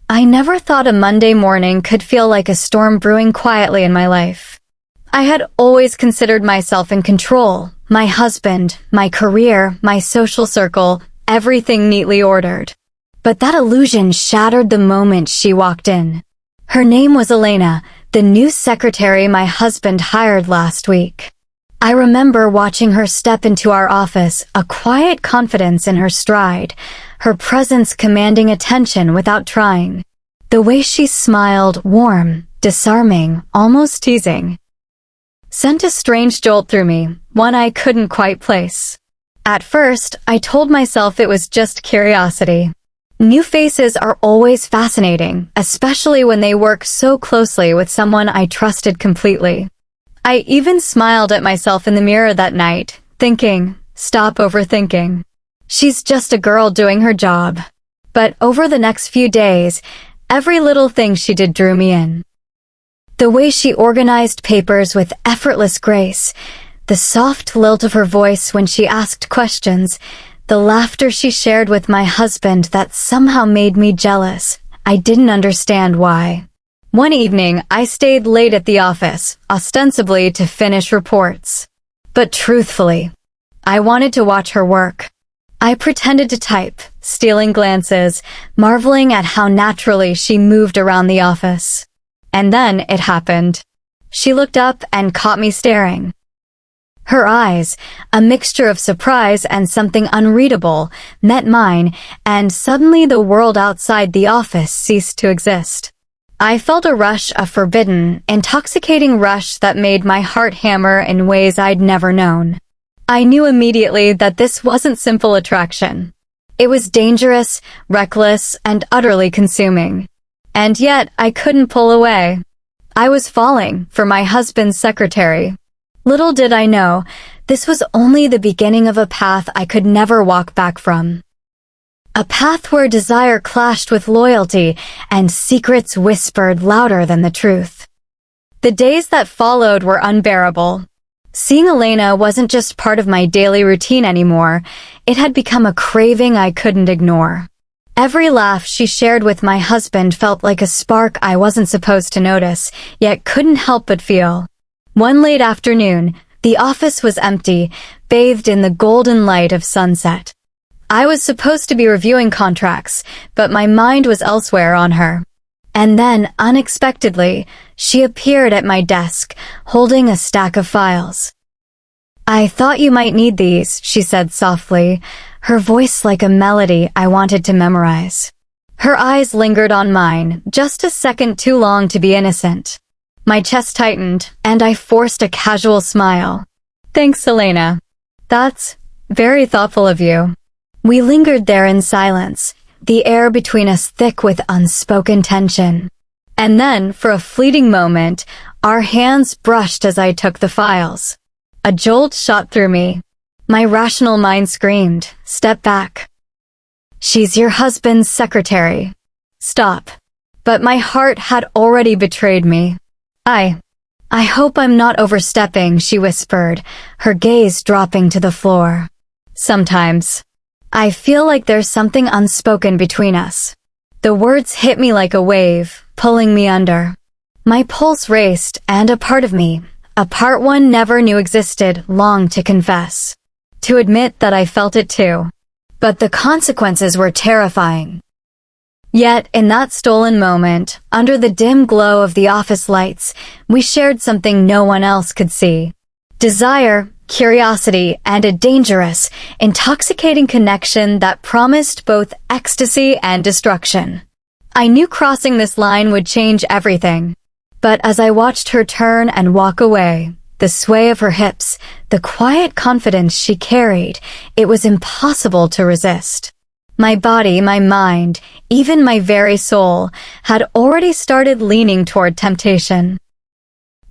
I never thought a Monday morning could feel like a storm brewing quietly in my life. I had always considered myself in control, my husband, my career, my social circle, everything neatly ordered. But that illusion shattered the moment she walked in. Her name was Elena, the new secretary my husband hired last week. I remember watching her step into our office, a quiet confidence in her stride, her presence commanding attention without trying. The way she smiled, warm, disarming, almost teasing, sent a strange jolt through me, one I couldn't quite place. At first, I told myself it was just curiosity. New faces are always fascinating, especially when they work so closely with someone I trusted completely. I even smiled at myself in the mirror that night, thinking, stop overthinking. She's just a girl doing her job. But over the next few days, every little thing she did drew me in. The way she organized papers with effortless grace, the soft lilt of her voice when she asked questions, the laughter she shared with my husband that somehow made me jealous. I didn't understand why. One evening, I stayed late at the office, ostensibly to finish reports. But truthfully, I wanted to watch her work. I pretended to type, stealing glances, marveling at how naturally she moved around the office. And then it happened. She looked up and caught me staring. Her eyes, a mixture of surprise and something unreadable, met mine, and suddenly the world outside the office ceased to exist. I felt a rush, a forbidden, intoxicating rush that made my heart hammer in ways I'd never known. I knew immediately that this wasn't simple attraction. It was dangerous, reckless, and utterly consuming. And yet, I couldn't pull away. I was falling for my husband's secretary. Little did I know, this was only the beginning of a path I could never walk back from. A path where desire clashed with loyalty and secrets whispered louder than the truth. The days that followed were unbearable. Seeing Elena wasn't just part of my daily routine anymore, it had become a craving I couldn't ignore. Every laugh she shared with my husband felt like a spark I wasn't supposed to notice, yet couldn't help but feel. One late afternoon, the office was empty, bathed in the golden light of sunset. I was supposed to be reviewing contracts, but my mind was elsewhere on her. And then, unexpectedly, she appeared at my desk, holding a stack of files. "I thought you might need these," she said softly, her voice like a melody I wanted to memorize. Her eyes lingered on mine, just a second too long to be innocent. My chest tightened, and I forced a casual smile. "Thanks, Elena. That's very thoughtful of you." We lingered there in silence, the air between us thick with unspoken tension. And then, for a fleeting moment, our hands brushed as I took the files. A jolt shot through me. My rational mind screamed, "Step back. She's your husband's secretary. Stop." But my heart had already betrayed me. I hope I'm not overstepping," she whispered, her gaze dropping to the floor. "Sometimes. I feel like there's something unspoken between us." The words hit me like a wave, pulling me under. My pulse raced, and a part of me, a part one never knew existed, longed to confess. To admit that I felt it too. But the consequences were terrifying. Yet, in that stolen moment, under the dim glow of the office lights, we shared something no one else could see. Desire, curiosity, and a dangerous, intoxicating connection that promised both ecstasy and destruction. I knew crossing this line would change everything. But as I watched her turn and walk away, the sway of her hips, the quiet confidence she carried, it was impossible to resist. My body, my mind, even my very soul, had already started leaning toward temptation.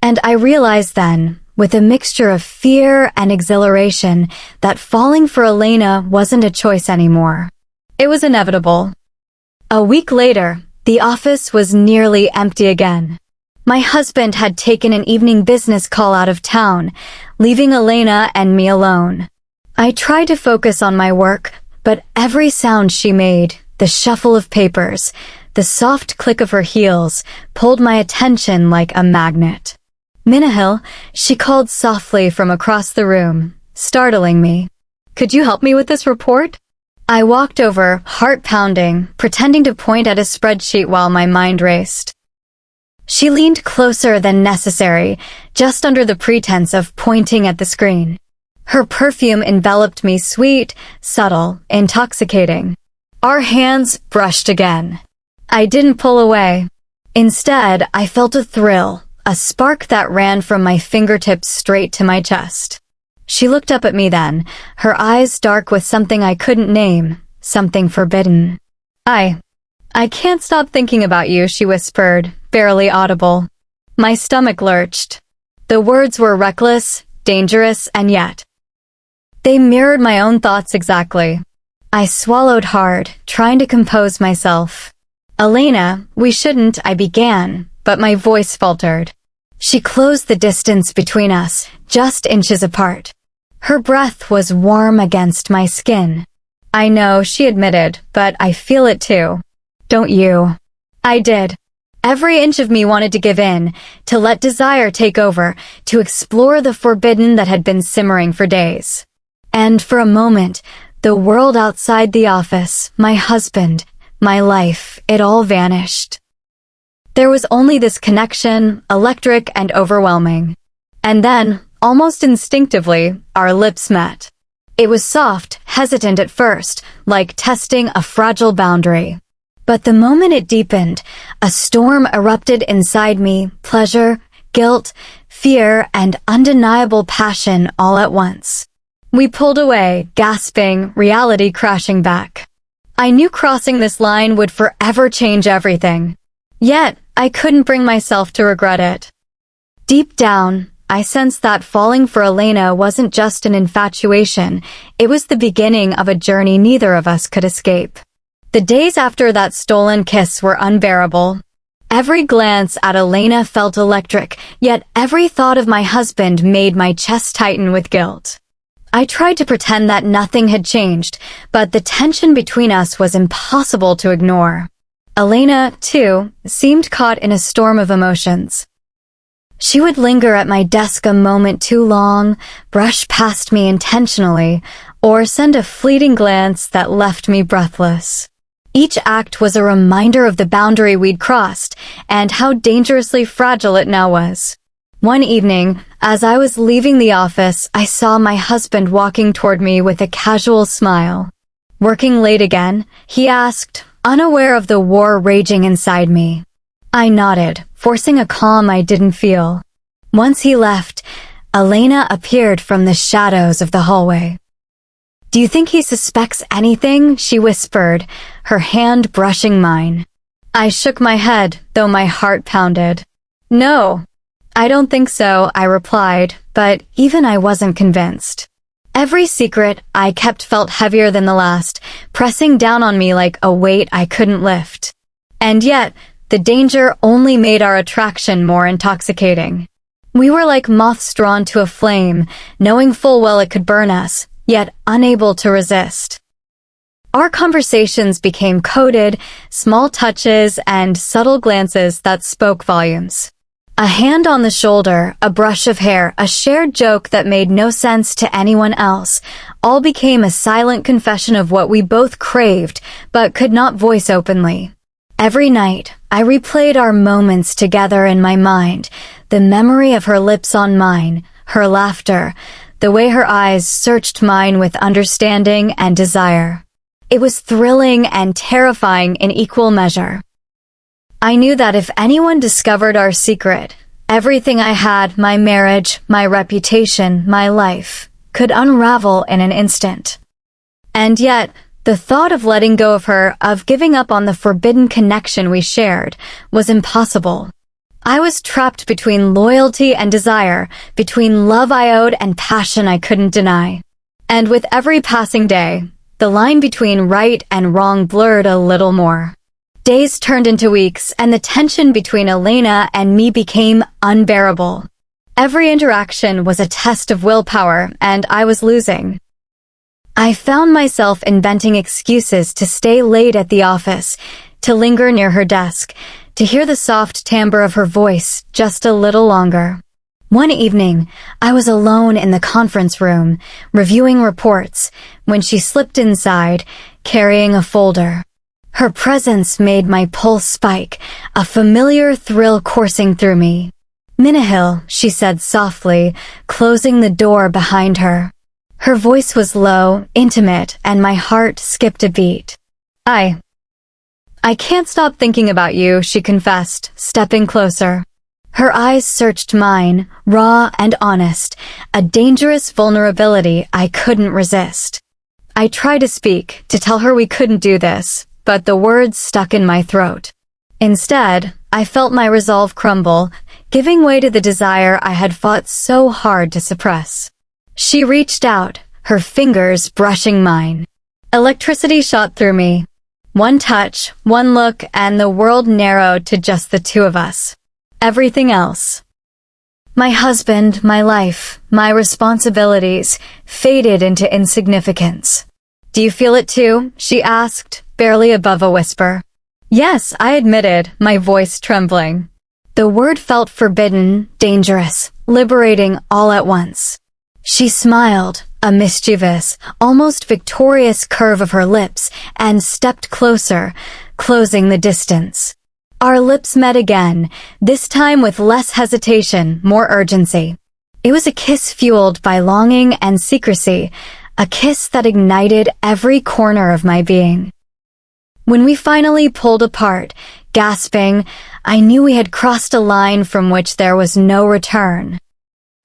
And I realized then, with a mixture of fear and exhilaration, that falling for Elena wasn't a choice anymore. It was inevitable. A week later, the office was nearly empty again. My husband had taken an evening business call out of town, leaving Elena and me alone. I tried to focus on my work, but every sound she made, the shuffle of papers, The soft click of her heels pulled my attention like a magnet. "Minahil," she called softly from across the room, startling me. "Could you help me with this report?" I walked over, heart pounding, pretending to point at a spreadsheet while my mind raced. She leaned closer than necessary, just under the pretense of pointing at the screen. Her perfume enveloped me, sweet, subtle, intoxicating. Our hands brushed again. I didn't pull away. Instead, I felt a thrill, a spark that ran from my fingertips straight to my chest. She looked up at me then, her eyes dark with something I couldn't name, something forbidden. I can't stop thinking about you," she whispered, barely audible. My stomach lurched. The words were reckless, dangerous, and yet they mirrored my own thoughts exactly. I swallowed hard, trying to compose myself. "Elena, we shouldn't," I began, but my voice faltered. She closed the distance between us, just inches apart. Her breath was warm against my skin. "I know," she admitted, "but I feel it too." "Don't you?" I did. Every inch of me wanted to give in, to let desire take over, to explore the forbidden that had been simmering for days. And for a moment, the world outside the office, my husband, my life, it all vanished. There was only this connection, electric and overwhelming. And then, almost instinctively, our lips met. It was soft, hesitant at first, like testing a fragile boundary. But the moment it deepened, a storm erupted inside me, pleasure, guilt, fear, and undeniable passion all at once. We pulled away, gasping, reality crashing back. I knew crossing this line would forever change everything. Yet, I couldn't bring myself to regret it. Deep down, I sensed that falling for Elena wasn't just an infatuation, it was the beginning of a journey neither of us could escape. The days after that stolen kiss were unbearable. Every glance at Elena felt electric, yet every thought of my husband made my chest tighten with guilt. I tried to pretend that nothing had changed, but the tension between us was impossible to ignore. Elena, too, seemed caught in a storm of emotions. She would linger at my desk a moment too long, brush past me intentionally, or send a fleeting glance that left me breathless. Each act was a reminder of the boundary we'd crossed, and how dangerously fragile it now was. One evening, as I was leaving the office, I saw my husband walking toward me with a casual smile. "Working late again?" he asked, unaware of the war raging inside me. I nodded, forcing a calm I didn't feel. Once he left, Elena appeared from the shadows of the hallway. "Do you think he suspects anything?" she whispered, her hand brushing mine. I shook my head, though my heart pounded. "No, I don't think so," I replied, but even I wasn't convinced. Every secret I kept felt heavier than the last, pressing down on me like a weight I couldn't lift. And yet, the danger only made our attraction more intoxicating. We were like moths drawn to a flame, knowing full well it could burn us, yet unable to resist. Our conversations became coded, small touches and subtle glances that spoke volumes. A hand on the shoulder, a brush of hair, a shared joke that made no sense to anyone else, all became a silent confession of what we both craved but could not voice openly. Every night, I replayed our moments together in my mind, the memory of her lips on mine, her laughter, the way her eyes searched mine with understanding and desire. It was thrilling and terrifying in equal measure. I knew that if anyone discovered our secret, everything I had, my marriage, my reputation, my life, could unravel in an instant. And yet, the thought of letting go of her, of giving up on the forbidden connection we shared, was impossible. I was trapped between loyalty and desire, between love I owed and passion I couldn't deny. And with every passing day, the line between right and wrong blurred a little more. Days turned into weeks, and the tension between Elena and me became unbearable. Every interaction was a test of willpower, and I was losing. I found myself inventing excuses to stay late at the office, to linger near her desk, to hear the soft timbre of her voice just a little longer. One evening, I was alone in the conference room, reviewing reports, when she slipped inside, carrying a folder. Her presence made my pulse spike, a familiar thrill coursing through me. "Minahil," she said softly, closing the door behind her. Her voice was low, intimate, and my heart skipped a beat. I can't stop thinking about you," she confessed, stepping closer. Her eyes searched mine, raw and honest, a dangerous vulnerability I couldn't resist. I tried to speak, to tell her we couldn't do this, but the words stuck in my throat. Instead, I felt my resolve crumble, giving way to the desire I had fought so hard to suppress. She reached out, her fingers brushing mine. Electricity shot through me. One touch, one look, and the world narrowed to just the two of us. Everything else, my husband, my life, my responsibilities, faded into insignificance. "Do you feel it too?" she asked, barely above a whisper. "Yes," I admitted, my voice trembling. The word felt forbidden, dangerous, liberating all at once. She smiled, a mischievous, almost victorious curve of her lips, and stepped closer, closing the distance. Our lips met again, this time with less hesitation, more urgency. It was a kiss fueled by longing and secrecy, a kiss that ignited every corner of my being. When we finally pulled apart, gasping, I knew we had crossed a line from which there was no return.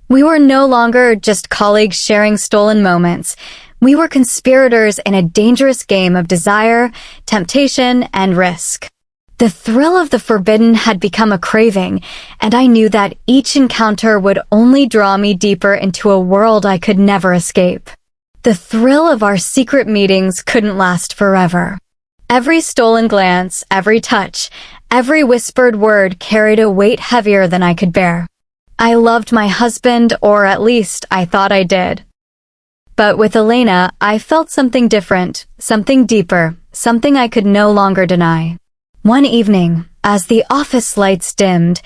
We were no longer just colleagues sharing stolen moments. We were conspirators in a dangerous game of desire, temptation, and risk. The thrill of the forbidden had become a craving, and I knew that each encounter would only draw me deeper into a world I could never escape. The thrill of our secret meetings couldn't last forever. Every stolen glance, every touch, every whispered word carried a weight heavier than I could bear. I loved my husband, or at least I thought I did. But with Elena, I felt something different, something deeper, something I could no longer deny. One evening, as the office lights dimmed,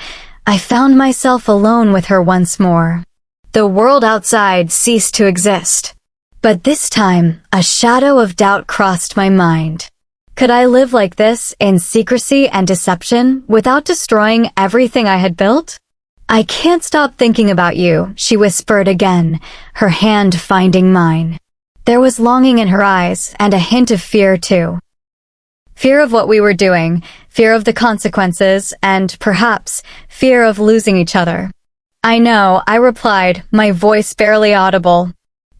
I found myself alone with her once more. The world outside ceased to exist. But this time, a shadow of doubt crossed my mind. Could I live like this, in secrecy and deception, without destroying everything I had built? "I can't stop thinking about you," she whispered again, her hand finding mine. There was longing in her eyes, and a hint of fear too. Fear of what we were doing, fear of the consequences, and perhaps fear of losing each other. "I know," I replied, my voice barely audible.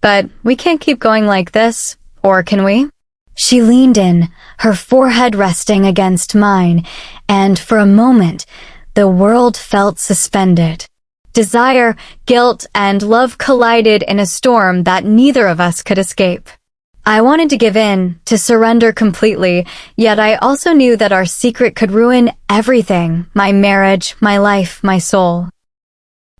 "But we can't keep going like this, or can we?" She leaned in, her forehead resting against mine, and for a moment, the world felt suspended. Desire, guilt, and love collided in a storm that neither of us could escape. I wanted to give in, to surrender completely, yet I also knew that our secret could ruin everything, my marriage, my life, my soul.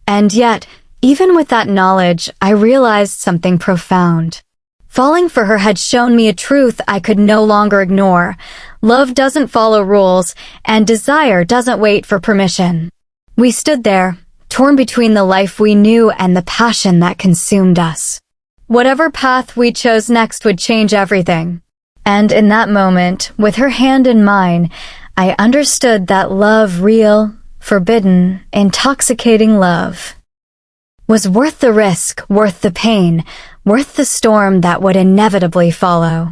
And yet, even with that knowledge, I realized something profound. Falling for her had shown me a truth I could no longer ignore. Love doesn't follow rules, and desire doesn't wait for permission. We stood there, torn between the life we knew and the passion that consumed us. Whatever path we chose next would change everything. And in that moment, with her hand in mine, I understood that love, real, forbidden, intoxicating love, was worth the risk, worth the pain, worth the storm that would inevitably follow.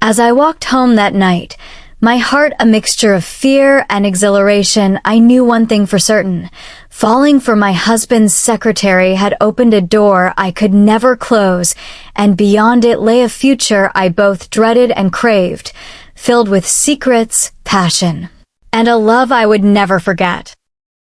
As I walked home that night, my heart a mixture of fear and exhilaration, I knew one thing for certain. Falling for my husband's secretary had opened a door I could never close, and beyond it lay a future I both dreaded and craved, filled with secrets, passion, and a love I would never forget.